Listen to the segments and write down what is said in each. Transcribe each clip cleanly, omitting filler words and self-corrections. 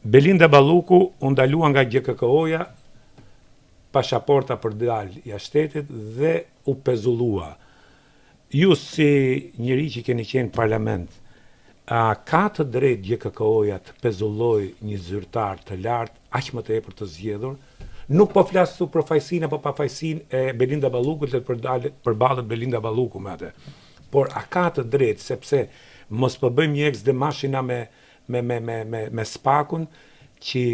Belinda Balluku u ndalua nga GKK-ja pasaporta për dalë jashtë shtetit dhe u pezullua. Ju si njëri që keni qenë parlament, a ka të drejtë GKK-ja të pezulloj një zyrtar të lartë, aq më të tepër të zgjedhur? Nuk po flas për fajsinë apo pa fajsinë e Belinda Ballukut të përballet Belinda Balluku me atë. Por a ka të drejtë, sepse mos po bëjmë një ex mashina me spakun që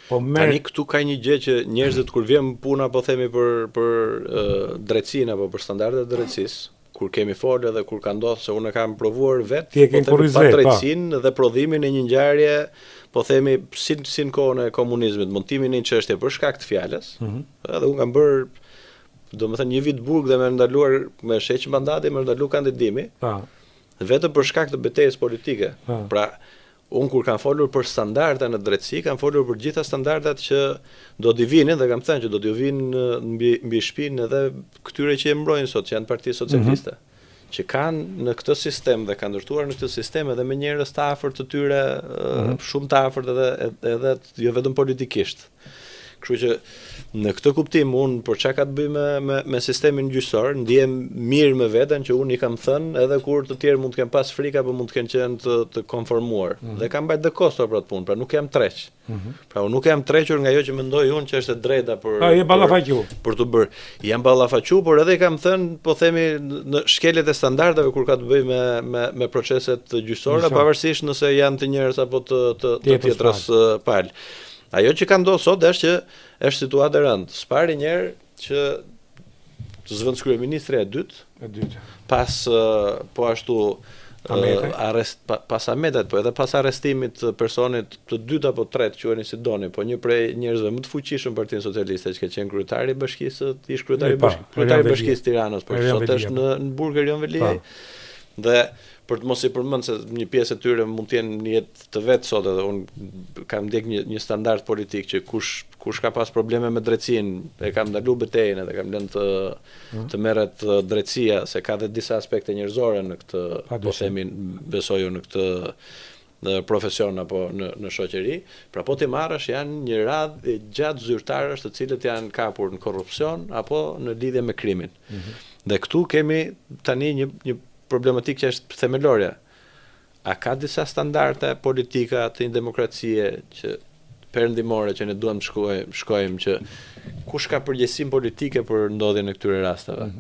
po merr. Tani këtu ka një gjë që njerëzit kur vjen puna po themi për drejtsinë apo për standardet e drejtësisë, kur kemi folë dhe kur ka ndodhur se unë kam provuar vetë pa drejtsinë dhe prodhimin e një ngjarje, po themi si në kohën e komunizmit, montimin e një çështje për shkak të fjalës. Edhe unë kam bërë, domethënë një vit burg dhe më ndaluar me sheq mandati, më ndaluar kandidimi. Vetëm për shkak të betejës politike. Pra, unë kur kam folur për standarda në drejtësi, kam folur për gjitha standardat që do t'i vinin dhe kam thënë që do t'ju vinë mbi shpinë edhe këtyre që e mbrojnë sot, që janë Partia Socialiste. Që kanë në këtë sistem dhe kanë ndërtuar në këtë sistem edhe me njerëz të afërt të tyre, shumë të afërt edhe jo vetëm politikisht. Kështu që në këtë kuptim unë për çka ka të bëj me sistemin gjyqësor, ndihem mirë me veten që unë i kam thënë edhe kur të tjerë mund të kenë pas frikë apo mund të kenë qenë të konformuar. Dhe kam mbajtur dekostor për atë punë, pra nuk jam treq. Pra unë nuk jam trequr nga ajo që mendoj unë që është e drejta për të bërë. Jam ballafaqu, por edhe i kam thënë, po themi në shkeljet e standardeve kur ka të bëjë me proceset gjyqësore, pavarësisht nëse janë të njerëz apo të tjetrës palë. Ajo që ka ndodhur sot është që është situatë e rëndë. S'pari njerë që të zëvendës kryeministri e dytë, pas po ashtu pas Ahmetit, po edhe pas arrestimit të personit të dytë apo tretë, quheni si doni, po një prej njerëzve më të fuqishëm Partinë Socialiste që ka qenë kryetari i bashkisë, ish kryetari i bashkisë Tiranës, por sot është në burg Erion Veliaj. Dhe për të mos i përmend se një pjesë e tyre mund të jenë në jetë të vetë sot, edhe unë kam ndjek një standard politik që kush ka pas probleme me drejtsinë e kam ndaluar betejën edhe kam lënë të merret drejtësia, se ka dhe disa aspekte njerëzore në këtë, po themi, besoj në këtë profesion apo në shoqëri. Pra po ti marrësh janë një radhë gjatë zyrtarësh të cilët janë kapur në korrupsion apo në lidhje me krimin. Dhe këtu kemi tani një problematik që është themelore. A ka disa standarde politika të një demokracie që perëndimore që ne duam të shkojmë që kush ka përgjegjësinë politike për ndodhjen e këtyre rasteve?